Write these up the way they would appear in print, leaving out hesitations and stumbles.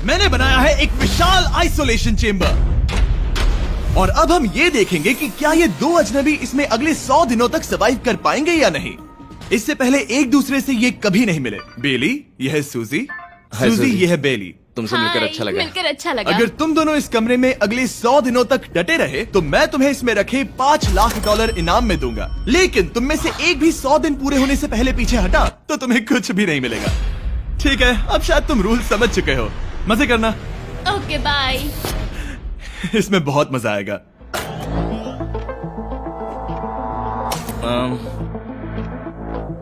मैंने बनाया है एक विशाल आइसोलेशन चेम्बर और अब हम ये देखेंगे कि क्या ये दो अजनबी इसमें अगले 100 दिनों तक सर्वाइव कर पाएंगे या नहीं। इससे पहले एक दूसरे से ये कभी नहीं मिले। बेली, यह है सूजी, सूजी यह है बेली। तुमसे मिलकर अच्छा लगा। मिलकर अच्छा लगा। अगर तुम दोनों इस कमरे में अगले 100 दिनों तक डटे रहे तो मैं तुम्हें इसमें रखे $5 लाख इनाम में दूंगा। लेकिन तुम में से एक भी 100 दिन पूरे होने से पहले पीछे हटा तो तुम्हें कुछ भी नहीं मिलेगा। ठीक है, अब शायद तुम रूल समझ चुके हो। मजे करना। Okay bye. इसमें बहुत मजा आएगा।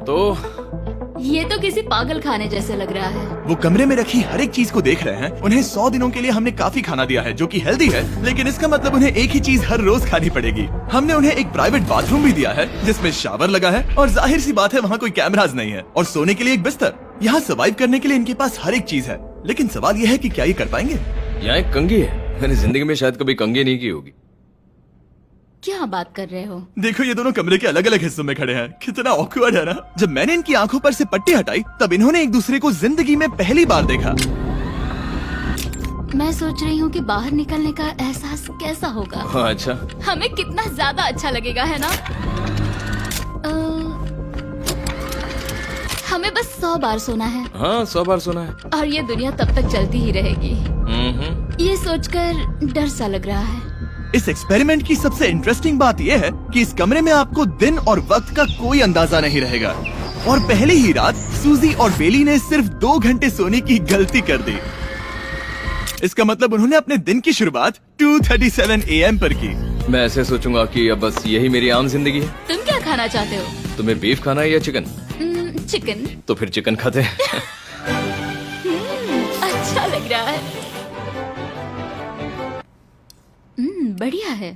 तो ये तो किसी पागल खाने जैसे लग रहा है। वो कमरे में रखी हर एक चीज को देख रहे हैं। उन्हें 100 दिनों के लिए हमने काफी खाना दिया है जो कि हेल्दी है, लेकिन इसका मतलब उन्हें एक ही चीज हर रोज खानी पड़ेगी। हमने उन्हें एक प्राइवेट बाथरूम भी दिया है जिसमें शावर लगा है और जाहिर सी बात है वहाँ कोई कैमराज नहीं है, और सोने के लिए एक बिस्तर। यहाँ सर्वाइव करने के लिए इनके पास हर एक चीज है, लेकिन सवाल यह है कि क्या ये कर पाएंगे। यहाँ एक कंघी है। मैंने जिंदगी में शायद कभी कंघी नहीं की होगी। क्या बात कर रहे हो? देखो ये दोनों कमरे के अलग अलग हिस्सों में खड़े हैं। कितना ऑकवर्ड है ना। जब मैंने इनकी आंखों पर से पट्टी हटाई तब इन्होंने एक दूसरे को जिंदगी में पहली बार देखा। मैं सोच रही हूँ कि बाहर निकलने का एहसास कैसा होगा। हाँ, अच्छा। हमें कितना ज्यादा अच्छा लगेगा, है ना? हमें बस 100 बार सोना है। हाँ, 100 बार सोना है। और ये दुनिया तब तक चलती ही रहेगी। ये सोचकर डर सा लग रहा है। इस एक्सपेरिमेंट की सबसे इंटरेस्टिंग बात यह है कि इस कमरे में आपको दिन और वक्त का कोई अंदाजा नहीं रहेगा। और पहली ही रात सूजी और बेली ने सिर्फ 2 घंटे सोने की गलती कर दी। इसका मतलब उन्होंने अपने दिन की शुरुआत 2:37 AM पर की। मैं ऐसे सोचूंगा कि अब बस यही मेरी आम जिंदगी है। तुम क्या खाना चाहते हो? तुम्हें बीफ खाना है या चिकन? चिकन। तो फिर चिकन खाते हैं। अच्छा लग रहा है। बढ़िया है।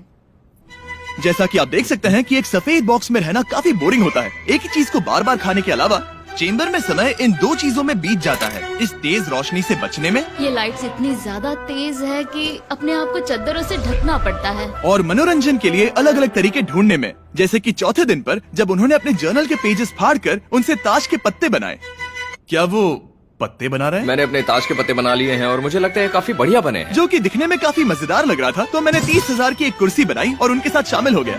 जैसा कि आप देख सकते हैं कि एक सफेद बॉक्स में रहना काफी बोरिंग होता है। एक ही चीज को बार बार खाने के अलावा चेम्बर में समय इन 2 चीजों में बीत जाता है, इस तेज रोशनी से बचने में। ये लाइट्स इतनी ज्यादा तेज है कि अपने आप को चादरों से ढकना पड़ता है। और मनोरंजन के लिए अलग अलग तरीके ढूंढने में, जैसे कि चौथे दिन पर जब उन्होंने अपने जर्नल के पेजेस फाड़कर उनसे ताश के पत्ते बनाए। क्या वो पत्ते बना रहे हैं? मैंने अपने ताश के पत्ते बना लिए हैं और मुझे लगता है काफी बढ़िया बने हैं। जो कि दिखने में काफी मजेदार लग रहा था, तो मैंने 30,000 की एक कुर्सी बनाई और उनके साथ शामिल हो गया।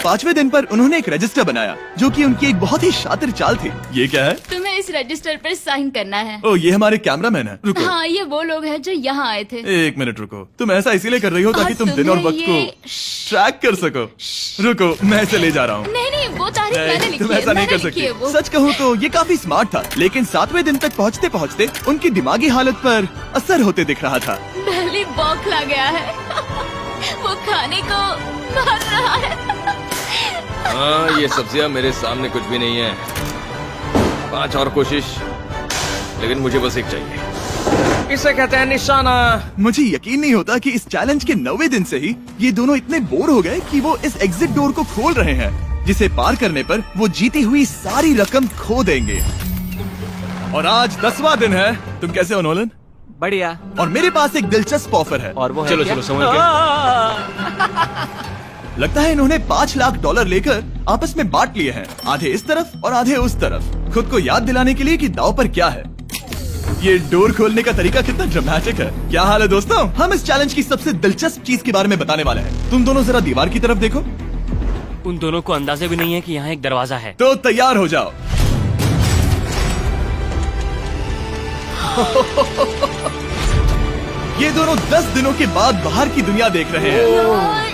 5वें दिन पर उन्होंने एक रजिस्टर बनाया जो कि उनकी एक बहुत ही शातिर चाल थी। ये क्या है? तुम्हें इस रजिस्टर पर साइन करना है। ओ, ये हमारे कैमरामैन है। रुको। हाँ, ये वो लोग हैं जो यहाँ आए थे। 1 मिनट रुको। तुम ऐसा इसीलिए कर रही हो ताकि और तुम दिन और तुम्हें वक्त को ये- ट्रैक कर सको। रुको, मैं इसे ले जा रहा हूँ। नहीं नहीं, वो तारीफ मैंने लिखी तुम है। ऐसा नहीं कर मैंने लिखी है सकती। वो। सच कहूँ तो ये काफी स्मार्ट था, लेकिन 7वें दिन तक पहुँचते पहुँचते उनकी दिमागी हालत पर असर होते दिख रहा था। पहली बौखला गया है। वो खाने को मार रहा है। हाँ, ये सब्जियां मेरे सामने कुछ भी नहीं है। 5 और कोशिश, लेकिन मुझे बस एक चाहिए। इसे कहते हैं निशाना। मुझे यकीन नहीं होता कि इस चैलेंज के 9वें दिन से ही ये दोनों इतने बोर हो गए कि वो इस एग्जिट डोर को खोल रहे हैं, जिसे पार करने पर वो जीती हुई सारी रकम खो देंगे। और आज 10वां दिन है। तुम कैसे हो नोलन? बढ़िया। और मेरे पास एक दिलचस्प ऑफर है। और वो है चलो क्या? चलो, समझ गए। लगता है इन्होंने $5 लाख लेकर आपस में बांट लिए हैं, आधे इस तरफ और आधे उस तरफ, खुद को याद दिलाने के लिए कि दांव पर क्या है। ये डोर खोलने का तरीका कितना ड्रामेटिक है। क्या हाल है दोस्तों? हम इस चैलेंज की सबसे दिलचस्प चीज के बारे में बताने वाले हैं। तुम दोनों जरा दीवार की तरफ देखो। उन दोनों को अंदाजा भी नहीं है कि यहाँ एक दरवाजा है। तो तैयार हो जाओ। ये दोनों 10 दिनों के बाद बाहर की दुनिया देख रहे हैं। यार,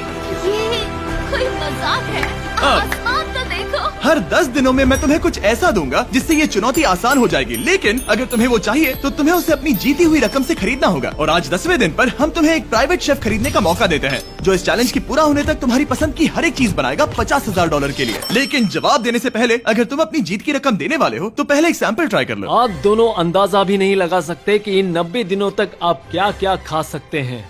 ये कोई मजाक है। आसमान तो देखो। हर 10 दिनों में मैं तुम्हें कुछ ऐसा दूंगा जिससे ये चुनौती आसान हो जाएगी, लेकिन अगर तुम्हें वो चाहिए तो तुम्हें उसे अपनी जीती हुई रकम से खरीदना होगा। और आज 10वें दिन पर हम तुम्हें एक प्राइवेट शेफ खरीदने का मौका देते हैं जो इस चैलेंज की पूरा होने तक तुम्हारी पसंद की हर एक चीज बनाएगा $50,000 के लिए। लेकिन जवाब देने से पहले अगर तुम अपनी जीत की रकम देने वाले हो तो पहले एक सैंपल ट्राई कर लो। आप दोनों अंदाजा भी नहीं लगा सकते कि इन 90 दिनों तक आप क्या क्या खा सकते हैं।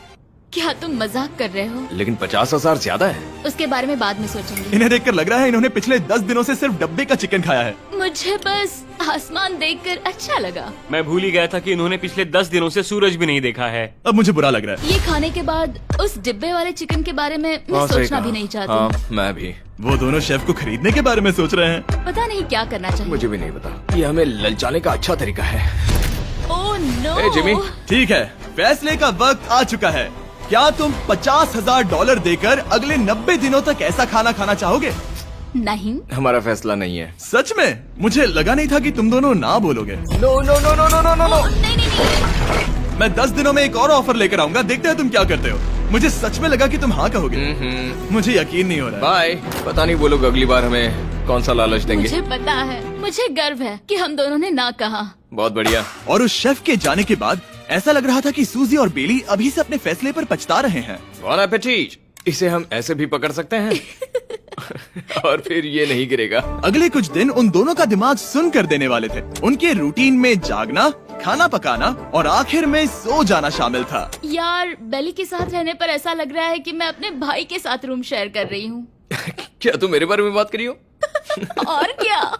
क्या तुम मजाक कर रहे हो? लेकिन 50,000 ज्यादा है। उसके बारे में बाद में सोचेंगे। इन्हें देखकर लग रहा है इन्होंने पिछले 10 दिनों से सिर्फ डब्बे का चिकन खाया है। मुझे बस आसमान देखकर अच्छा लगा। मैं भूल ही गया था कि इन्होंने पिछले 10 दिनों से सूरज भी नहीं देखा है। अब मुझे बुरा लग रहा है। ये खाने के बाद उस डिब्बे वाले चिकन के बारे में मैं हाँ, सही सोचना कहा। भी नहीं चाहती। हाँ, मैं भी। वो दोनों शेफ को खरीदने के बारे में सोच रहे हैं। पता नहीं क्या करना चाहिए। मुझे भी नहीं पता। ये हमें ललचाने का अच्छा तरीका है। Oh no. Hey, Jimmy. ठीक है, फैसले का वक्त आ चुका है। क्या तुम $50,000 देकर अगले 90 दिनों तक ऐसा खाना खाना चाहोगे? नहीं। हमारा फैसला नहीं है। सच में? मुझे लगा नहीं था कि तुम दोनों ना बोलोगे। No no no no no no no no. नहीं नहीं नहीं। मैं 10 दिनों में एक और ऑफर लेकर आऊंगा, देखते हैं तुम क्या करते हो। मुझे सच में लगा कि तुम हाँ कहोगे। मुझे यकीन नहीं हो रहा। बाय। पता नहीं वो लोग अगली बार हमें कौन सा लालच देंगे। मुझे पता है, मुझे गर्व है कि हम दोनों ने ना कहा। बहुत बढ़िया। और उस शेफ के जाने के बाद ऐसा लग रहा था कि सूजी और बेली अभी से अपने फैसले पर पछता रहे हैं। बॉन एपेटीट। इसे हम ऐसे भी पकड़ सकते हैं और फिर ये नहीं गिरेगा। अगले कुछ दिन उन दोनों का दिमाग सुन कर देने वाले थे। उनके रूटीन में जागना, खाना पकाना और आखिर में सो जाना शामिल था। यार, बेली के साथ रहने पर ऐसा लग रहा है कि मैं अपने भाई के साथ रूम शेयर कर रही हूँ। क्या तुम मेरे बारे में बात करी हो? और क्या।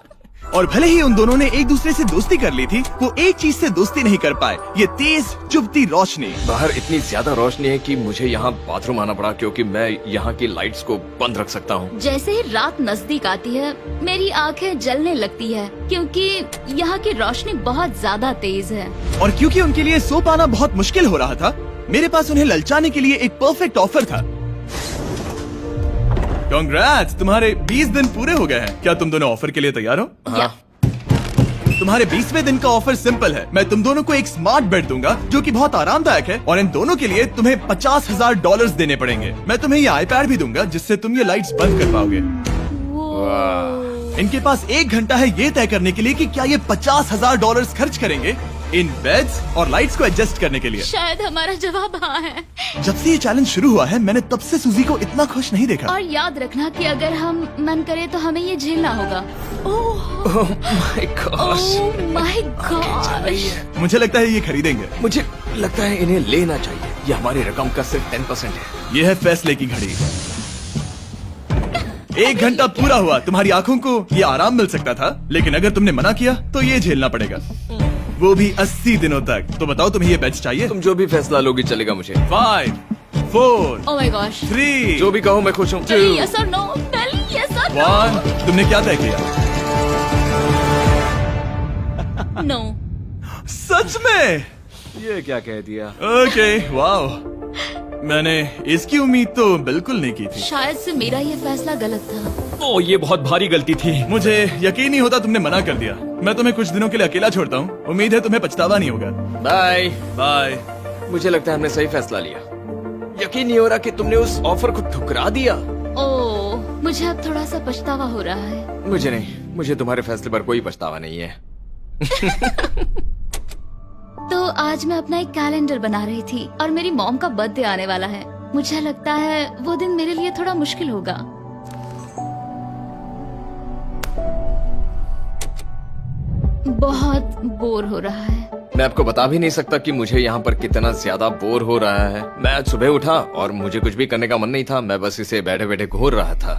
और भले ही उन दोनों ने एक दूसरे से दोस्ती कर ली थी, वो एक चीज से दोस्ती नहीं कर पाए, ये तेज चुभती रोशनी। बाहर इतनी ज्यादा रोशनी है कि मुझे यहाँ बाथरूम आना पड़ा क्योंकि मैं यहाँ की लाइट्स को बंद रख सकता हूँ। जैसे ही रात नजदीक आती है, मेरी आंखें जलने लगती है क्योंकि यहाँ की रोशनी बहुत ज्यादा तेज है। और क्योंकि उनके लिए सो पाना बहुत मुश्किल हो रहा था, मेरे पास उन्हें ललचाने के लिए एक परफेक्ट ऑफर था। कांग्रेट्स, तुम्हारे 20 दिन पूरे हो गए हैं। क्या तुम दोनों ऑफर के लिए तैयार हो? या। तुम्हारे 20वें दिन का ऑफर सिंपल है। मैं तुम दोनों को एक स्मार्ट बेड दूंगा जो कि बहुत आरामदायक है, और इन दोनों के लिए तुम्हें $50,000 देने पड़ेंगे। मैं तुम्हें ये आईपैड भी दूंगा जिससे तुम ये लाइट्स बंद कर पाओगे। इनके पास 1 घंटा है ये तय करने के लिए कि क्या ये $50,000 खर्च करेंगे इन बेड्स और लाइट्स को एडजस्ट करने के लिए। शायद हमारा जवाब हाँ है। जब से ये चैलेंज शुरू हुआ है, मैंने तब से सूजी को इतना खुश नहीं देखा। और याद रखना कि अगर हम मन करें तो हमें ये झेलना होगा। Oh my gosh. My gosh. मुझे लगता है ये खरीदेंगे। मुझे लगता है इन्हें लेना चाहिए। ये हमारी रकम का सिर्फ 10% है। ये है फैसले की घड़ी। 1 घंटा पूरा हुआ। तुम्हारी आंखों को ये आराम मिल सकता था, लेकिन अगर तुमने मना किया तो ये झेलना पड़ेगा, वो भी 80 दिनों तक। तो बताओ, तुम्हें ये बेड चाहिए? तुम जो भी फैसला लोगी चलेगा मुझे। 5, 4, ओह माय गॉश। 3, जो भी कहो मैं खुश हूँ। यस और नो। बेली, यस और 1। तुमने क्या तय किया? नो। सच में? ये क्या कह दिया? Okay, wow. मैंने इसकी उम्मीद तो बिल्कुल नहीं की थी। शायद से मेरा ये फैसला गलत था। ओ, ये बहुत भारी गलती थी। मुझे यकीन नहीं होता तुमने मना कर दिया। मैं तुम्हें कुछ दिनों के लिए अकेला छोड़ता हूँ। उम्मीद है तुम्हें पछतावा नहीं होगा। Bye bye. मुझे लगता है हमने सही फैसला लिया। यकीन नहीं हो रहा कि तुमने उस ऑफर को ठुकरा दिया। ओह, मुझे अब थोड़ा सा पछतावा हो रहा है। मुझे नहीं, मुझे तुम्हारे फैसले पर कोई पछतावा नहीं है। तो आज मैं अपना एक कैलेंडर बना रही थी और मेरी मॉम का बर्थडे आने वाला है। मुझे लगता है वो दिन मेरे लिए थोड़ा मुश्किल होगा। बहुत बोर हो रहा है। मैं आपको बता भी नहीं सकता कि मुझे यहाँ पर कितना ज्यादा बोर हो रहा है। मैं आज सुबह उठा और मुझे कुछ भी करने का मन नहीं था। मैं बस इसे बैठे बैठे घूर रहा था।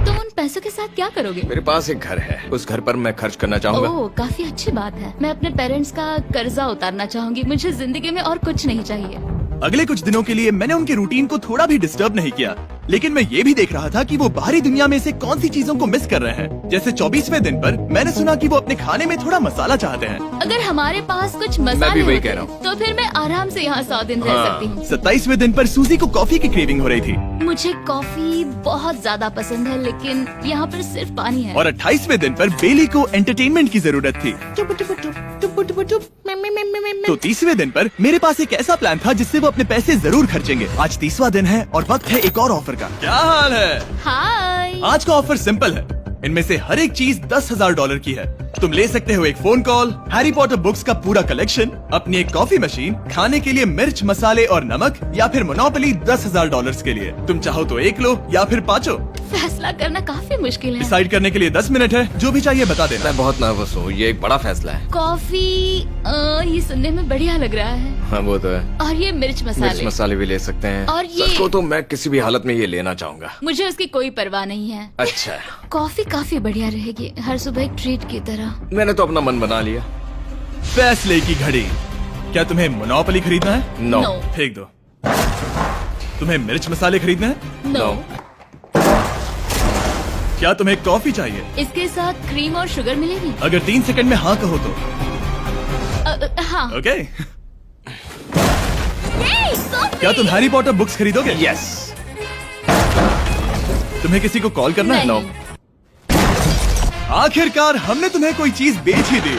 तुम उन पैसों के साथ क्या करोगे? मेरे पास एक घर है, उस घर पर मैं खर्च करना चाहूंगा। ओह, काफी अच्छी बात है। मैं अपने पेरेंट्स का कर्जा उतारना चाहूंगी। मुझे जिंदगी में और कुछ नहीं चाहिए। अगले कुछ दिनों के लिए मैंने उनके रूटीन को थोड़ा भी डिस्टर्ब नहीं किया, लेकिन मैं ये भी देख रहा था कि वो बाहरी दुनिया में से कौन सी चीजों को मिस कर रहे हैं। जैसे 24वें दिन पर मैंने सुना कि वो अपने खाने में थोड़ा मसाला चाहते हैं। अगर हमारे पास कुछ मैं भी मसाले वही होते, कह रहा हूँ। तो फिर मैं आराम से यहाँ 100 दिन रह सकती हूँ। 27वें दिन पर सूजी को कॉफी की क्रेविंग हो रही थी, मुझे कॉफी बहुत ज्यादा पसंद है, लेकिन यहाँ पर सिर्फ पानी है। और 28वें दिन पर बेली को एंटरटेनमेंट की जरूरत थी। तो 30वें दिन पर मेरे पास एक ऐसा प्लान था जिससे वो अपने पैसे जरूर खर्चेंगे। आज 30वां दिन है और वक्त है एक और ऑफर का। क्या हाल है? हाय। आज का ऑफर सिंपल है। इनमें से हर एक चीज $10,000 की है। तुम ले सकते हो एक phone call, Harry Potter books का पूरा कलेक्शन, अपनी एक कॉफी मशीन, खाने के लिए मिर्च, मसाले और नमक, या फिर मोनोपोली $10,000 के लिए। तुम चाहो तो 1 लो या फिर 5। फैसला करना काफी मुश्किल है। डिसाइड करने के लिए 10 मिनट है। जो भी चाहिए बता देना। मैं बहुत नर्वस हूँ, ये एक बड़ा फैसला है। कॉफी, ये सुनने में बढ़िया लग रहा है। हाँ वो तो है। और ये मिर्च मिर्च मसाले, मसाले भी ले सकते हैं। और ये- सच को तो मैं किसी भी हालत में ये लेना चाहूंगा। मुझे उसकी कोई परवाह नहीं है। अच्छा, कॉफी काफी बढ़िया रहेगी, हर सुबह एक ट्रीट की तरह। मैंने तो अपना मन बना लिया। फैसले की घड़ी। क्या तुम्हें मोनोपोली खरीदना है? नो। No। फेंक दो। तुम्हें मिर्च मसाले खरीदने हैं? नो। क्या तुम्हें कॉफी चाहिए? इसके साथ क्रीम और शुगर मिलेगी? अगर 3 सेकंड में हाँ कहो तो। हाँ। ओके। ये कॉफी! क्या तुम हैरी पॉटर बुक्स खरीदोगे? यस। तुम्हें किसी को कॉल करना है? नहीं। आखिरकार हमने तुम्हें कोई चीज बेच ही दी।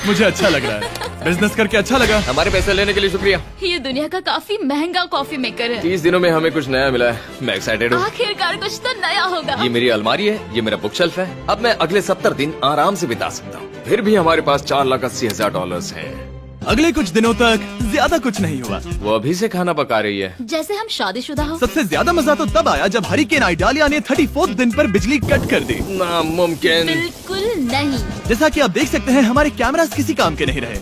मुझे अच्छा लग रहा है, बिजनेस करके अच्छा लगा। हमारे पैसे लेने के लिए शुक्रिया। ये दुनिया का काफी महंगा कॉफी मेकर है। 30 दिनों में हमें कुछ नया मिला है। मैं एक्साइटेड हूँ। आखिरकार कुछ तो नया होगा। ये मेरी अलमारी है, ये मेरा बुक शेल्फ है। अब मैं अगले 70 दिन आराम से बिता सकता हूँ। फिर भी हमारे पास $4,80,000 हैं। अगले कुछ दिनों तक ज्यादा कुछ नहीं हुआ। वो अभी से खाना पका रही है। जैसे हम शादीशुदा हो। सबसे ज्यादा मजा तो तब आया जब हरिकेन आइडालिया ने 34th दिन पर बिजली कट कर दी। नामुमकिन। बिल्कुल नहीं। जैसा कि आप देख सकते हैं, हमारे कैमरास किसी काम के नहीं रहे।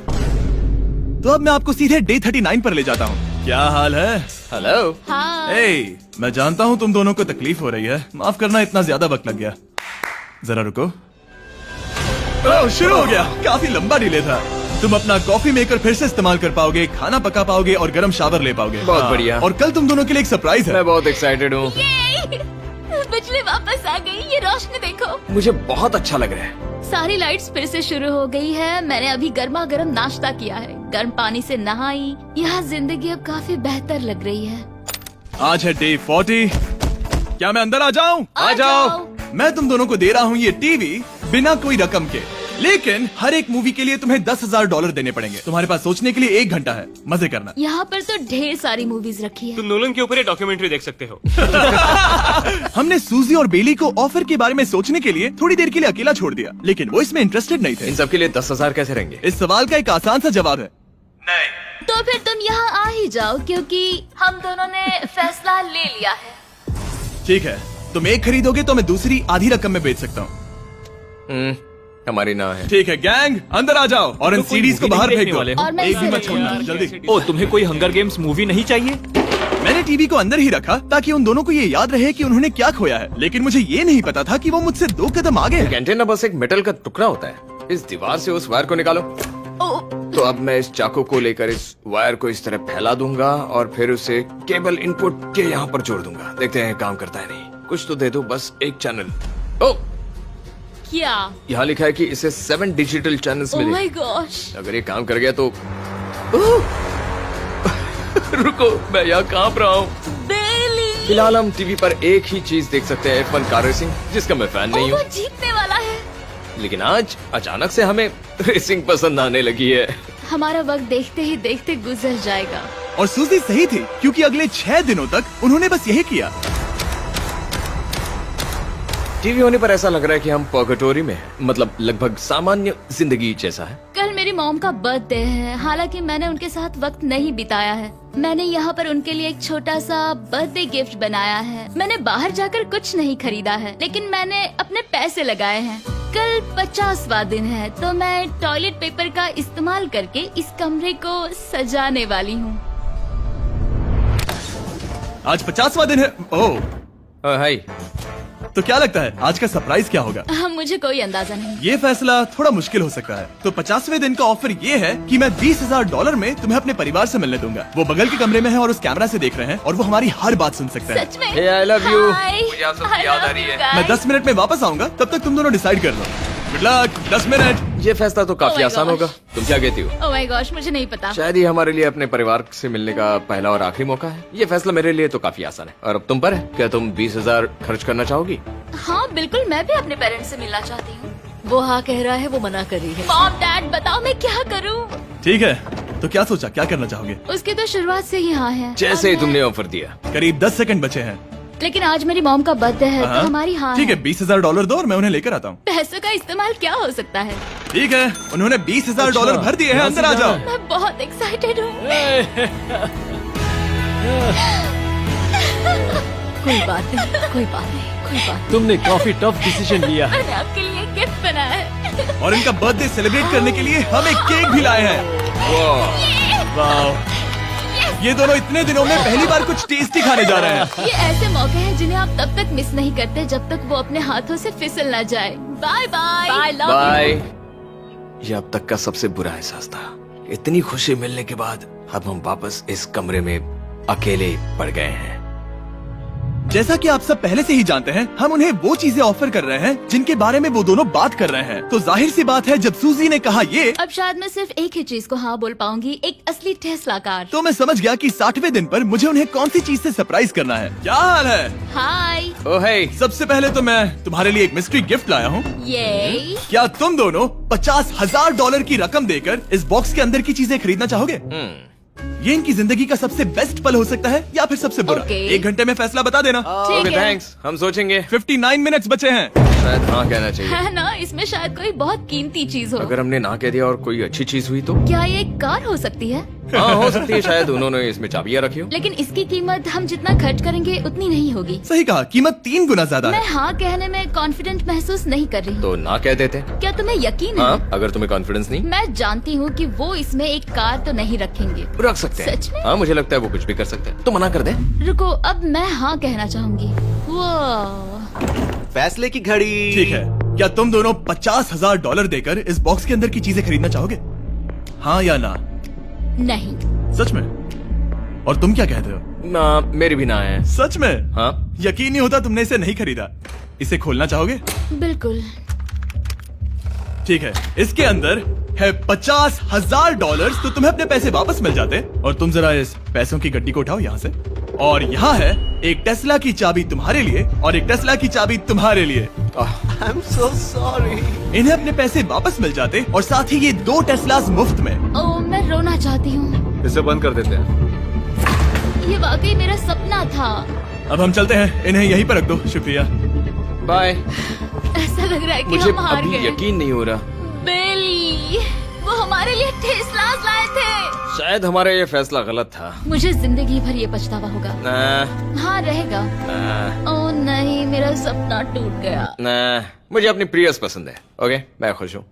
तो अब मैं आपको सीधे डे 39 पर ले जाता हूँ। क्या हाल है? हेलो। हाँ। ए, मैं जानता हूँ तुम दोनों को तकलीफ हो रही है। माफ करना, इतना ज्यादा वक्त लग गया। जरा रुको। ओह, शुरू हो गया। काफी लंबा डिले था। तुम अपना कॉफी मेकर फिर से इस्तेमाल कर पाओगे, खाना पका पाओगे और गर्म शावर ले पाओगे। बहुत हाँ, बढ़िया। और कल तुम दोनों के लिए एक सरप्राइज है। मैं बहुत एक्साइटेड हूँ। बिजली वापस आ गई। ये रोशनी देखो। मुझे बहुत अच्छा लग रहा है। सारी लाइट्स फिर से शुरू हो गई है। मैंने अभी गर्मा गर्म नाश्ता किया है, गर्म पानी से नहाई। यहाँ जिंदगी अब काफी बेहतर लग रही है। आज है डे 40। क्या मैं अंदर आ जाऊं? आ जाओ। मैं तुम दोनों को दे रहा हूँ ये टीवी बिना कोई रकम के, लेकिन हर एक मूवी के लिए तुम्हें $10,000 देने पड़ेंगे। तुम्हारे पास सोचने के लिए 1 घंटा है। मजे करना। यहाँ पर तो ढेर सारी मूवीज रखी है। तुम नोलन के ऊपर ये डॉक्यूमेंट्री देख सकते हो। हमने सूजी और बेली को ऑफर के बारे में सोचने के लिए थोड़ी देर के लिए अकेला छोड़ दिया, लेकिन वो इसमें इंटरेस्टेड नहीं थे। इन सब के लिए 10,000 कैसे रहेंगे? इस सवाल का एक आसान सा जवाब है नहीं। तो फिर तुम यहाँ आ ही जाओ, क्योंकि हम दोनों ने फैसला ले लिया है। ठीक है, तुम एक खरीदोगे तो मैं दूसरी आधी रकम में बेच सकता हूँ। हमारी ना है। ठीक है गैंग, अंदर आ जाओ और इन तो कोई सीडीज को movie बाहर नहीं फेंक देखने दो। वाले हो? और मैं एक भी इसे मत छोड़ना, रखूंगी। जल्दी। ओ, तुम्हें कोई हंगर गेम्स मूवी नहीं चाहिए? मैंने टीवी को अंदर ही रखा ताकि उन दोनों को ये याद रहे कि उन्होंने क्या खोया है, लेकिन मुझे ये नहीं पता था कि वो मुझसे 2 कदम आगे है। एंटेना बस एक मेटल का टुकड़ा होता है। इस दीवार से उस वायर को निकालो। तो अब मैं इस चाकू को लेकर इस वायर को इस तरह फैला दूंगा और फिर उसे केबल इनपुट के यहाँ पर जोड़ दूंगा। देखते हैं काम करता है नहीं। कुछ तो दे दो, बस एक चैनल। ओ, क्या? यहाँ लिखा है कि इसे 7 डिजिटल चैनल्स ओह मिले। My gosh. अगर ये काम कर गया तो रुको, मैं यहाँ कांप रहा हूँ। बेली। फिलहाल हम टीवी पर एक ही चीज देख सकते हैं, F1 कार रेसिंग, जिसका मैं फैन नहीं वो हूँ। जीतने वाला है। लेकिन आज अचानक से हमें रेसिंग पसंद आने लगी है। हमारा वक्त देखते ही देखते गुजर जाएगा। और सूजी सही थी, क्योंकि अगले 6 दिनों तक उन्होंने बस यही किया। टीवी होने पर ऐसा लग रहा है कि हम पर्गेटोरी में हैं, मतलब लगभग सामान्य जिंदगी जैसा है। कल मेरी मॉम का बर्थडे है, हालांकि मैंने उनके साथ वक्त नहीं बिताया है। मैंने यहाँ पर उनके लिए एक छोटा सा बर्थडे गिफ्ट बनाया है। मैंने बाहर जाकर कुछ नहीं खरीदा है, लेकिन मैंने अपने पैसे लगाए हैं। कल 50वां दिन है, तो मैं टॉयलेट पेपर का इस्तेमाल करके इस कमरे को सजाने वाली हूँ। आज 50वां दिन है। ओह, हाय। तो क्या लगता है आज का सरप्राइज क्या होगा? मुझे कोई अंदाजा नहीं। ये फैसला थोड़ा मुश्किल हो सकता है। तो 50वें दिन का ऑफर ये है कि मैं $20,000 में तुम्हें अपने परिवार से मिलने दूंगा। वो बगल के कमरे में है और उस कैमरा से देख रहे हैं और वो हमारी हर बात सुन सकते हैं। सच में? Hey, I love you. Hi. मुझे आप सबकी I याद आ love रही you है। guys. मैं 10 मिनट में वापस आऊंगा, तब तक तुम दोनों डिसाइड कर लो। Good luck. 10 मिनट। ये फैसला तो काफी Oh my आसान gosh. होगा। तुम क्या कहती हो? ओह माय गॉश, मुझे नहीं पता। शायद ये हमारे लिए अपने परिवार से मिलने का पहला और आखिरी मौका है। ये फैसला मेरे लिए तो काफी आसान है। और अब तुम पर है। क्या तुम 20,000 खर्च करना चाहोगी? हाँ बिल्कुल, मैं भी अपने पेरेंट्स से मिलना चाहती हूँ। वो हाँ कह रहा है, वो मना कर रही है। मॉम डैड बताओ मैं क्या करूँ? ठीक है, तो क्या सोचा, क्या करना चाहोगे? उसकी तो शुरुआत से ही हाँ है। जैसे ही और तुमने ऑफर दिया। करीब 10 सेकंड बचे हैं। लेकिन आज मेरी मॉम का बर्थडे है, तो हाँ? हमारी हाँ ठीक है। है, $20,000 दो और मैं उन्हें लेकर आता हूँ। पैसों का इस्तेमाल क्या हो सकता है? ठीक है, उन्होंने $20,000 भर दिए हैं। अंदर आ जाओ। मैं बहुत एक्साइटेड हूँ। कोई बात नहीं, कोई बात नहीं, कोई बात तुमने काफी टफ डिसीजन लिया है। मैंने आपके लिए गिफ्ट बनाया है। और इनका बर्थडे सेलिब्रेट करने के लिए हम एक केक भी लाए हैं। वाह, ये दोनों इतने दिनों में पहली बार कुछ टेस्टी खाने जा रहे हैं। ये ऐसे मौके हैं जिन्हें आप तब तक मिस नहीं करते जब तक वो अपने हाथों से फिसल ना जाए। Bye bye. Bye love bye. ये अब तक का सबसे बुरा एहसास था। इतनी खुशी मिलने के बाद अब हम वापस इस कमरे में अकेले पड़ गए हैं। जैसा कि आप सब पहले से ही जानते हैं, हम उन्हें वो चीजें ऑफर कर रहे हैं जिनके बारे में वो दोनों बात कर रहे हैं। तो जाहिर सी बात है, जब सूजी ने कहा ये, अब शायद मैं सिर्फ एक ही चीज को हाँ बोल पाऊंगी, एक असली टेस्ला कार। तो मैं समझ गया कि 60वें दिन पर मुझे उन्हें कौन सी चीज से सरप्राइज करना है। क्या हाल है? हाय। ओ हे, सबसे पहले तो मैं तुम्हारे लिए एक मिस्ट्री गिफ्ट लाया हूँ। ये क्या तुम दोनों $50,000 की रकम देकर इस बॉक्स के अंदर की चीजें खरीदना चाहोगे? ये इनकी जिंदगी का सबसे बेस्ट पल हो सकता है या फिर सबसे बुरा। Okay. 1 घंटे में फैसला बता देना। ठीक ओके है। थैंक्स, हम सोचेंगे। 59 मिनट्स बचे हैं। शायद हाँ कहना चाहिए। है ना, इसमें शायद कोई बहुत कीमती चीज हो। अगर हमने ना कह दिया और कोई अच्छी चीज हुई तो? क्या ये एक कार हो सकती है? हाँ हो सकती है, शायद उन्होंने इसमें चाबियां रखी हो। लेकिन इसकी कीमत हम जितना खर्च करेंगे उतनी नहीं होगी। सही कहा, कीमत 3 गुना ज्यादा मैं है। हाँ कहने में कॉन्फिडेंट महसूस नहीं कर रही। तो ना कह देते। क्या तुम्हें यकीन है? हाँ, अगर तुम्हें कॉन्फिडेंस नहीं, मैं जानती हूँ कि वो इसमें एक कार तो नहीं रखेंगे। रख सकते हैं। सच में? हाँ मुझे लगता है वो कुछ भी कर सकते हैं। तो मना कर दे। रुको, अब मैं हाँ कहना चाहूंगी। वो फैसले की घड़ी। ठीक है, क्या तुम दोनों $50,000 देकर इस बॉक्स के अंदर की चीजें खरीदना चाहोगे? हाँ या ना? नहीं। सच में? और तुम क्या कहते हो? ना, मेरी भी ना है। सच में? हाँ यकीन नहीं होता तुमने इसे नहीं खरीदा। इसे खोलना चाहोगे? बिल्कुल। ठीक है, इसके अंदर है $50,000, तो तुम्हें अपने पैसे वापस मिल जाते। और तुम जरा इस पैसों की गड्डी को उठाओ यहाँ से। और यहाँ है एक टेस्ला की चाबी तुम्हारे लिए और एक टेस्ला की चाबी तुम्हारे लिए। I am so sorry. इन्हें अपने पैसे वापस मिल जाते और साथ ही ये 2 टेस्लास मुफ्त में। ओ, मैं रोना चाहती हूँ। इसे बंद कर देते हैं। ये वाकई मेरा सपना था। अब हम चलते हैं, इन्हें यहीं पर रख दो। शुक्रिया। बाय। ऐसा लग रहा है कि मुझे हम हार अभी गए। यकीन नहीं हो रहा। बिली, वो हमारे लिए टेस्लास लाए थे। शायद हमारा ये फैसला गलत था। मुझे जिंदगी भर ये पछतावा होगा। ना, हाँ रहेगा। ना, ओ नहीं, मेरा सपना टूट गया। ना, मुझे अपनी प्रियस पसंद है। ओके, मैं खुश हूँ।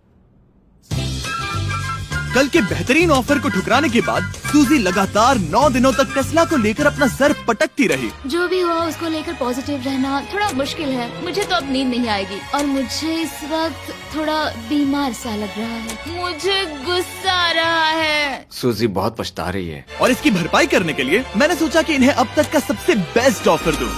कल के बेहतरीन ऑफर को ठुकराने के बाद सूजी लगातार 9 दिनों तक टेस्ला को लेकर अपना सर पटकती रही। जो भी हुआ उसको लेकर पॉजिटिव रहना थोड़ा मुश्किल है। मुझे तो अब नींद नहीं आएगी और मुझे इस वक्त थोड़ा बीमार सा लग रहा है। मुझे गुस्सा आ रहा है। सूजी बहुत पछता रही है। और इसकी भरपाई करने के लिए मैंने सोचा कि इन्हें अब तक का सबसे बेस्ट ऑफर दूं।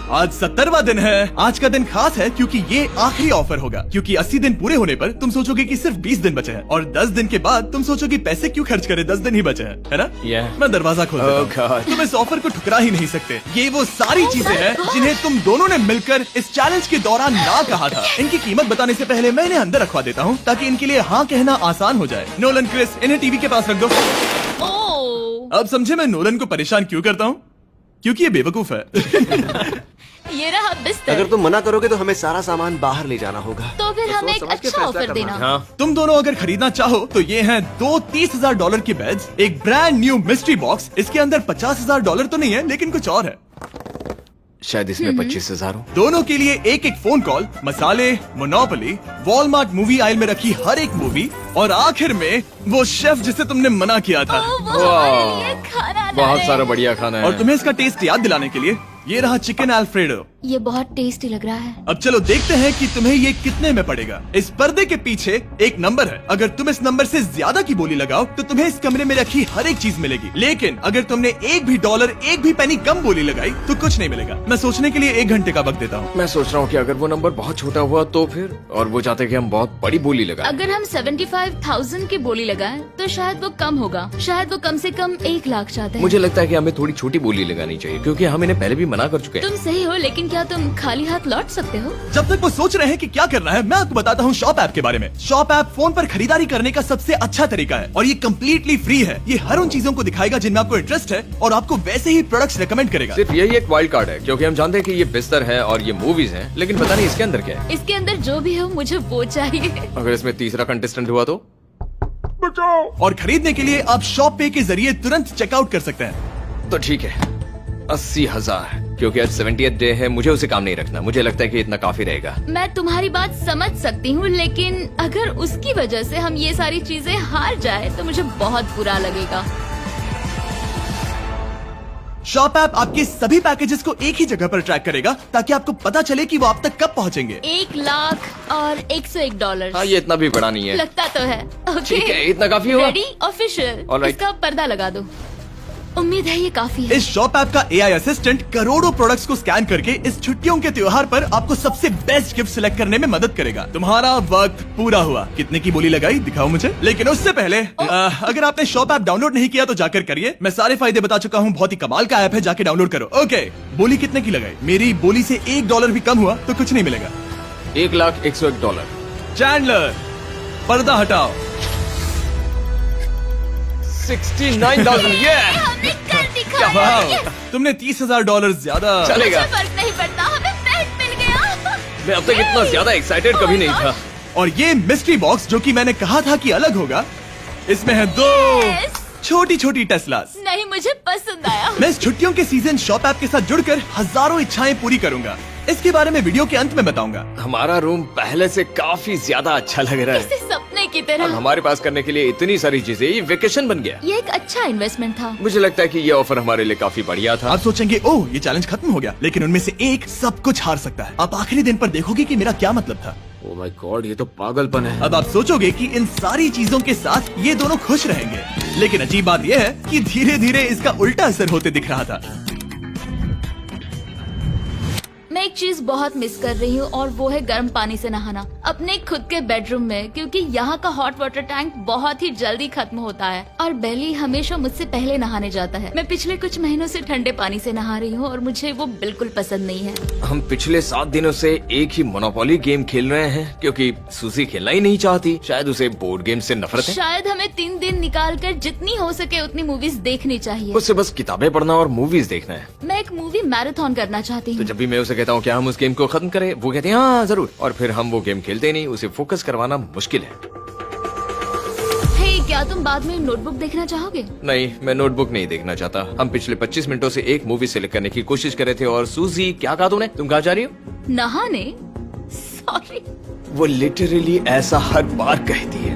आज 70वां दिन है। आज का दिन खास है क्योंकि ये आखिरी ऑफर होगा। क्योंकि 80 दिन पूरे होने पर तुम सोचोगे कि सिर्फ 20 दिन बचे हैं और 10 दिन के बाद तुम सोचोगे पैसे क्यों खर्च करें, 10 दिन ही बचे हैं, है ना? Yeah. मैं दरवाजा खोल देता Oh हूं। God. तुम इस ऑफर को ठुकरा ही नहीं सकते। ये वो सारी चीजें हैं जिन्हें तुम दोनों ने मिलकर इस चैलेंज के दौरान ना कहा था। इनकी कीमत बताने से पहले मैं इन्हें अंदर रखवा देता हूँ ताकि इनके लिए हाँ कहना आसान हो जाए। नोलन, क्रिस, इन्हें टीवी के पास रख दो। ओ, अब समझे मैं नोलन को परेशान क्यों करता हूँ? क्योंकि ये बेवकूफ है। ये रहा बिस्तर। अगर तुम मना करोगे तो हमें सारा सामान बाहर ले जाना होगा। तो फिर हमें एक समझ के अच्छा फैसला ऑफर करना। देना। हाँ, तुम दोनों अगर खरीदना चाहो तो ये हैं 2 $30,000 के बेड्स, एक ब्रांड न्यू मिस्ट्री बॉक्स। इसके अंदर $50,000 तो नहीं है लेकिन कुछ और है। शायद इसमें 25,000 हो। दोनों के लिए एक एक फोन कॉल, मसाले, मोनोपोली, वॉलमार्ट मूवी आइल में रखी हर एक मूवी और आखिर में वो शेफ जिसे तुमने मना किया था। ओ, वो हमारे लिए खाना ला बहुत रहे सारा हैं। बढ़िया खाना है। और तुम्हें इसका टेस्ट याद दिलाने के लिए ये रहा चिकन अल्फ्रेडो। ये बहुत टेस्टी लग रहा है। अब चलो देखते हैं कि तुम्हें ये कितने में पड़ेगा। इस पर्दे के पीछे एक नंबर है। अगर तुम इस नंबर से ज्यादा की बोली लगाओ तो तुम्हें इस कमरे में रखी हर एक चीज मिलेगी। लेकिन अगर तुमने एक भी डॉलर, एक भी पेनी कम बोली लगाई तो कुछ नहीं मिलेगा। मैं सोचने के लिए 1 घंटे का वक्त देता हूँ। मैं सोच रहा हूँ कि अगर वो नंबर बहुत छोटा हुआ तो फिर, और वो चाहते कि हम बहुत बड़ी बोली लगाएं। अगर हम 75,000 की बोली लगाएं तो शायद वो कम होगा। शायद वो कम से कम 1 लाख चाहते हैं। मुझे लगता है कि हमें थोड़ी छोटी बोली लगानी चाहिए क्योंकि हम इन्हें पहले भी मना कर चुके हैं। तुम सही हो, लेकिन क्या तुम खाली हाथ लौट सकते हो? जब तक वो सोच रहे हैं कि क्या करना है, मैं आपको बताता हूँ शॉप ऐप के बारे में। शॉप ऐप फोन पर खरीदारी करने का सबसे अच्छा तरीका है और ये कम्प्लीटली फ्री है। ये हर उन चीजों को दिखाएगा जिनमें आपको इंटरेस्ट है और आपको वैसे ही प्रोडक्ट्स रेकमेंड करेगा। सिर्फ यही एक वाइल्ड कार्ड है क्योंकि हम जानते हैं कि ये बिस्तर है और ये मूवीज हैं, लेकिन पता नहीं इसके अंदर क्या है। इसके अंदर जो भी हो मुझे वो चाहिए। अगर इसमें तीसरा कंटेस्टेंट हुआ तो? और खरीदने के लिए आप शॉप पे के जरिए तुरंत चेकआउट कर सकते हैं। तो ठीक है, 80,000, क्योंकि आज 70th डे है, मुझे उसे काम नहीं रखना। मुझे लगता है कि इतना काफी रहेगा। मैं तुम्हारी बात समझ सकती हूँ, लेकिन अगर उसकी वजह से हम ये सारी चीजें हार जाए तो मुझे बहुत बुरा लगेगा। शॉप ऐप आपके सभी पैकेजेस को एक ही जगह पर ट्रैक करेगा ताकि आपको पता चले कि वो आप तक कब पहुंचेंगे। 1 लाख और $101। हाँ, ये इतना भी बड़ा नहीं है। लगता तो है। ओके, ठीक है, इतना काफी होगा। Ready, official. Alright. इसका पर्दा लगा दो। उम्मीद है ये काफी है। इस शॉप ऐप का AI असिस्टेंट करोड़ों प्रोडक्ट्स को स्कैन करके इस छुट्टियों के त्योहार पर आपको सबसे बेस्ट गिफ्ट सिलेक्ट करने में मदद करेगा। तुम्हारा वक्त पूरा हुआ। कितने की बोली लगाई दिखाओ मुझे। लेकिन उससे पहले अगर आपने शॉप ऐप डाउनलोड नहीं किया तो जाकर करिए। मैं सारे फायदे बता चुका हूँ। बहुत ही कमाल का ऐप है, जाके डाउनलोड करो। ओके, बोली कितने की लगाई? मेरी बोली से $1 भी कम हुआ तो कुछ नहीं मिलेगा। $1,01,000। चैंडलर, पर्दा हटाओ। 69,000। ये हमने कर दिखाया। वाह, तुमने $30,000 ज्यादा। चलेगा। मुझे फर्क नहीं पड़ता, हमें बैट मिल गया। मैं अब तक इतना ज्यादा एक्साइटेड कभी नहीं था। और ये मिस्ट्री बॉक्स जो कि मैंने कहा था कि अलग होगा, इसमें है 2 Yes. छोटी छोटी टेस्लास। नहीं, मुझे पसंद आया। मैं इस छुट्टियों के सीजन शॉप ऐप के साथ जुड़कर हजारों इच्छाएं पूरी करूंगा। इसके बारे में वीडियो के अंत में बताऊंगा। हमारा रूम पहले से काफी ज्यादा अच्छा लग रहा है। जैसे सपने की अब तरह। हमारे पास करने के लिए इतनी सारी चीजें, ये वेकेशन बन गया। ये एक अच्छा इन्वेस्टमेंट था। मुझे लगता है कि ये ऑफर हमारे लिए काफी बढ़िया था। आप सोचेंगे ओह ये चैलेंज खत्म हो गया, लेकिन उनमें से एक सब कुछ हार सकता है। आप आखिरी दिन पर देखोगे कि मेरा क्या मतलब था। ओह माय गॉड, ये तो पागलपन है। अब आप सोचोगे कि इन सारी चीजों के साथ ये दोनों खुश रहेंगे, लेकिन अजीब बात यह है कि धीरे धीरे इसका उल्टा असर होते दिख रहा था। मैं एक चीज बहुत मिस कर रही हूँ और वो है गर्म पानी से नहाना अपने खुद के बेडरूम में, क्योंकि यहाँ का हॉट वाटर टैंक बहुत ही जल्दी खत्म होता है और बेली हमेशा मुझसे पहले नहाने जाता है। मैं पिछले कुछ महीनों से ठंडे पानी से नहा रही हूँ और मुझे वो बिल्कुल पसंद नहीं है। हम पिछले 7 दिनों से एक ही मोनोपोली गेम खेल रहे हैं क्योंकि सूजी खेलना ही नहीं चाहती। शायद उसे बोर्ड गेम से नफरत है। शायद हमें 3 दिन निकाल कर जितनी हो सके उतनी मूवीज देखनी चाहिए। उससे बस किताबें पढ़ना और मूवीज देखना है। मैं एक मूवी मैराथन करना चाहती तो हूँ। जब भी मैं उसे कहता हूँ क्या हम उस गेम को खत्म करें, वो कहते हैं हाँ जरूर, और फिर हम वो गेम खेलते नहीं। उसे फोकस करवाना मुश्किल है। हे, क्या तुम बाद में नोटबुक देखना चाहोगे? नहीं, मैं नोटबुक नहीं देखना चाहता। हम पिछले 25 मिनटों से एक मूवी सिलेक्ट करने की कोशिश कर रहे थे। और सूजी, क्या कहा तुमने? तुम कहाँ जा रही हो? नहाने? सॉरी। वो लिटरली ऐसा हर बार कहती है।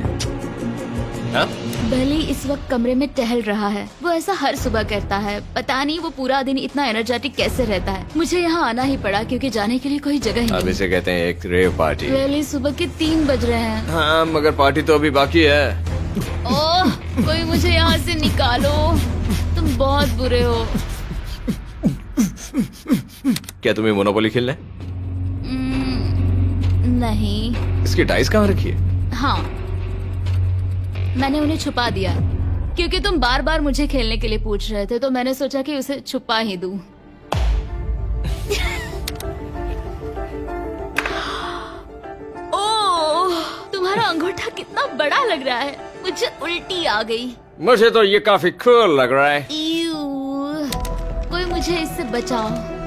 हाँ? बेली इस वक्त कमरे में टहल रहा है। वो ऐसा हर सुबह करता है। पता नहीं वो पूरा दिन इतना एनर्जेटिक कैसे रहता है। मुझे यहाँ आना ही पड़ा क्योंकि जाने के लिए कोई जगह ही अब नहीं। इसे कहते हैं एक रेव पार्टी। बेली, सुबह के 3 बज रहे हैं। हाँ, मगर पार्टी तो अभी बाकी है। ओह, कोई मुझे यहाँ से निकालो। तुम बहुत बुरे हो। क्या तुम्हें मोनोपोली खेलना है? नहीं। इसकी डाइस कहाँ रखी है? हाँ, मैंने उन्हें छुपा दिया क्योंकि तुम बार बार मुझे खेलने के लिए पूछ रहे थे, तो मैंने सोचा कि उसे छुपा ही दूं। ओह, तुम्हारा अंगूठा कितना बड़ा लग रहा है। मुझे उल्टी आ गई। मुझे तो ये काफी कूल लग रहा है। ईऊ, कोई मुझे इससे बचाओ।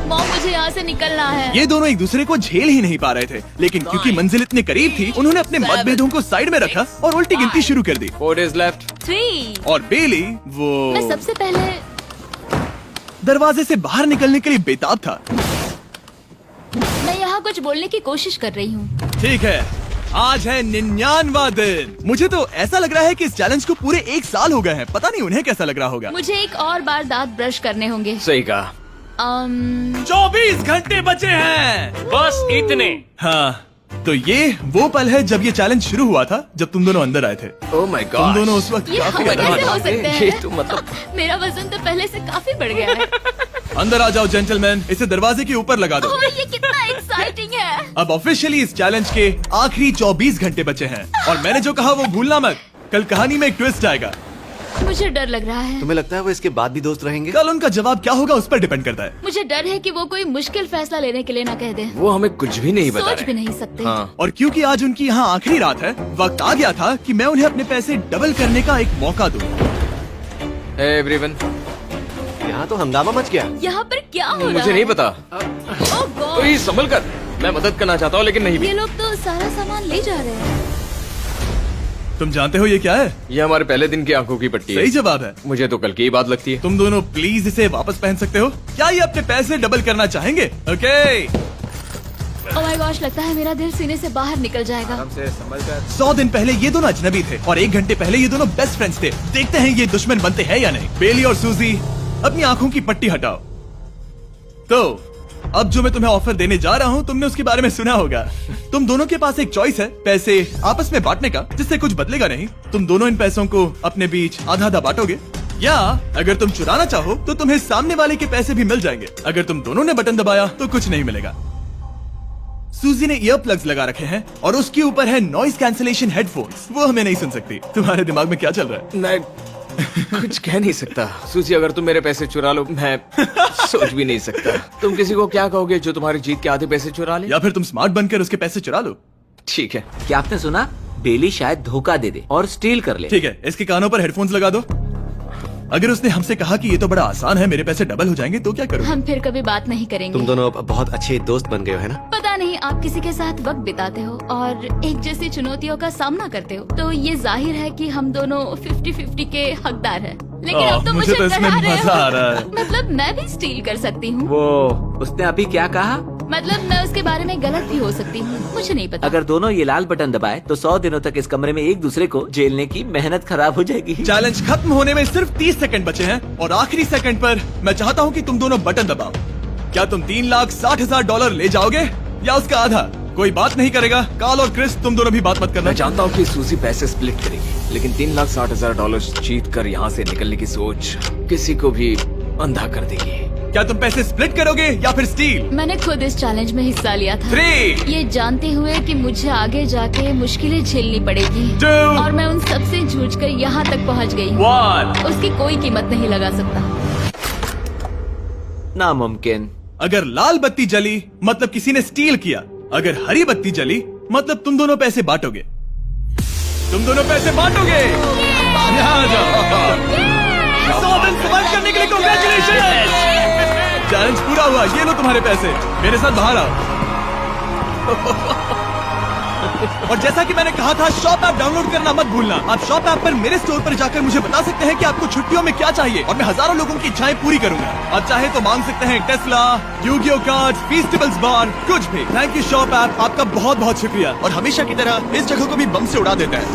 मॉम, मुझे यहाँ से निकलना है। ये दोनों एक दूसरे को झेल ही नहीं पा रहे थे, लेकिन क्योंकि मंजिल इतनी करीब थी, उन्होंने अपने मतभेदों को साइड में रखा और उल्टी गिनती शुरू कर दी। 4 days left। 3। और बेली वो मैं सबसे पहले दरवाजे से बाहर निकलने के लिए बेताब था। मैं यहाँ कुछ बोलने की कोशिश कर रही हूँ। ठीक है, आज है 99वां दिन। मुझे तो ऐसा लग रहा है कि इस चैलेंज को पूरे 1 साल हो गए हैं। पता नहीं उन्हें कैसा लग रहा होगा। मुझे एक और बार दांत ब्रश करने होंगे। सही कहा। 24 घंटे बचे हैं। बस इतने। हाँ, तो ये वो पल है जब ये चैलेंज शुरू हुआ था, जब तुम दोनों अंदर आए थे। ओह माय तुम गॉड। दोनों उस वक्त ये काफी हम अलग कैसे थे। हो सकते ये हैं? तो मतलब मेरा वजन तो पहले से काफी बढ़ गया है। अंदर आ जाओ जेंटलमैन, इसे दरवाजे के ऊपर लगा दो। ओह, ये कितना एक्साइटिंग है। अब ऑफिशियली इस चैलेंज के आखिरी 24 घंटे बचे हैं, और मैंने जो कहा वो भूलना मत। कल कहानी में एक ट्विस्ट आएगा। मुझे डर लग रहा है। तुम्हें लगता है वो इसके बाद भी दोस्त रहेंगे? कल उनका जवाब क्या होगा उस पर डिपेंड करता है। मुझे डर है कि वो कोई मुश्किल फैसला लेने के लिए ना कह दे। वो हमें कुछ भी नहीं बता सोच रहे। भी नहीं सकते। हाँ। और क्योंकि आज उनकी यहाँ आखिरी रात है, वक्त आ गया था कि मैं उन्हें अपने पैसे डबल करने का एक मौका दूं। Hey everyone। यहाँ तो हंगामा मच गया। यहाँ पर क्या हो रहा है? मुझे नहीं पता। ओह गॉड, ओए, संभल कर। मैं मदद करना चाहता हूँ लेकिन नहीं भी। ये लोग तो सारा सामान ले जा रहे हैं। तुम जानते हो ये क्या है? ये हमारे पहले दिन की आंखों की पट्टी है। सही जवाब है। मुझे तो कल की ही बात लगती है। तुम दोनों प्लीज इसे वापस पहन सकते हो? क्या ये अपने पैसे डबल करना चाहेंगे? ओके। ओह माय गॉश, लगता है मेरा दिल सीने से बाहर निकल जाएगा। 100 दिन पहले ये दोनों अजनबी थे और 1 घंटे पहले ये दोनों बेस्ट फ्रेंड्स थे। देखते हैं ये दुश्मन बनते हैं या नहीं। बेली और सूजी, अपनी आंखों की पट्टी हटाओ। तो अब जो मैं तुम्हें ऑफर देने जा रहा हूँ तुमने उसके बारे में सुना होगा। तुम दोनों के पास एक चॉइस है पैसे आपस में बांटने का, जिससे कुछ बदलेगा नहीं। तुम दोनों इन पैसों को अपने बीच आधा आधा बांटोगे, या अगर तुम चुराना चाहो तो तुम्हें सामने वाले के पैसे भी मिल जाएंगे। अगर तुम दोनों ने बटन दबाया तो कुछ नहीं मिलेगा। सूजी ने ईयर प्लग्स लगा रखे हैं और उसके ऊपर है नॉइस कैंसलेशन हेडफोन्स। वो हमें नहीं सुन सकती। तुम्हारे दिमाग में क्या चल रहा है? मैं कुछ कह नहीं सकता। सूजी, अगर तुम मेरे पैसे चुरा लो मैं सोच भी नहीं सकता। तुम किसी को क्या कहोगे जो तुम्हारी जीत के आधे पैसे चुरा ले? या फिर तुम स्मार्ट बनकर उसके पैसे चुरा लो। ठीक है। क्या आपने सुना? बेली शायद धोखा दे दे और स्टील कर ले। ठीक है, इसके कानों पर हेडफोन्स लगा दो। अगर उसने हमसे कहा कि ये तो बड़ा आसान है, मेरे पैसे डबल हो जाएंगे, तो क्या करोगे? हम फिर कभी बात नहीं करेंगे। तुम दोनों अब बहुत अच्छे दोस्त बन गए हो, है ना? पता नहीं, आप किसी के साथ वक्त बिताते हो और एक जैसी चुनौतियों का सामना करते हो, तो ये जाहिर है कि हम दोनों 50-50 के हकदार हैं। लेकिन अब तो मुझे तो इसमें डरा रहे मजा आ रहा हो। है। मतलब मैं भी स्टील कर सकती हूँ। वो उसने अभी क्या कहा? मतलब मैं उसके बारे में गलत भी हो सकती हूँ, मुझे नहीं पता। अगर दोनों ये लाल बटन दबाए तो 100 दिनों तक इस कमरे में एक दूसरे को झेलने की मेहनत खराब हो जाएगी। चैलेंज खत्म होने में सिर्फ 30 सेकंड बचे हैं और आखिरी सेकंड पर मैं चाहता हूँ कि तुम दोनों बटन दबाओ। क्या तुम $3,60,000 ले जाओगे या उसका आधा? कोई बात नहीं करेगा। कार्ल और क्रिस, तुम दोनों भी बात मत करना। मैं जानता हूँ कि सूजी पैसे स्प्लिट करेगी, लेकिन $3,60,000 जीत कर यहाँ से निकलने की सोच किसी को भी अंधा कर देगी। क्या तुम पैसे स्प्लिट करोगे या फिर स्टील? मैंने खुद इस चैलेंज में हिस्सा लिया था, 3, ये जानते हुए कि मुझे आगे जाके मुश्किलें झेलनी पड़ेगी 2, और मैं उन सबसे जूझकर यहाँ तक पहुँच गई। 1। उसकी कोई कीमत नहीं लगा सकता। नामुमकिन। अगर लाल बत्ती जली मतलब किसी ने स्टील किया, अगर हरी बत्ती जली मतलब तुम दोनों पैसे बांटोगे। तुम दोनों पैसे बांटोगे। यहाँ आ जाओ। 100 दिन सर्वाइव करने के लिए कांग्रेचुलेशन। चैलेंज पूरा हुआ, ये लो तुम्हारे पैसे। मेरे साथ बाहर आओ। और जैसा कि मैंने कहा था, शॉप ऐप डाउनलोड करना मत भूलना। आप शॉप ऐप पर मेरे स्टोर पर जाकर मुझे बता सकते हैं कि आपको छुट्टियों में क्या चाहिए और मैं हजारों लोगों की इच्छाएं पूरी करूंगा। आप चाहे तो मांग सकते हैं टेस्ला, यूगियो कार्ड्स, फेस्टिवल्स बार, कुछ भी। थैंक यू शॉप ऐप, आपका बहुत बहुत शुक्रिया। और हमेशा की तरह इस जगह को भी बम से उड़ा देता है।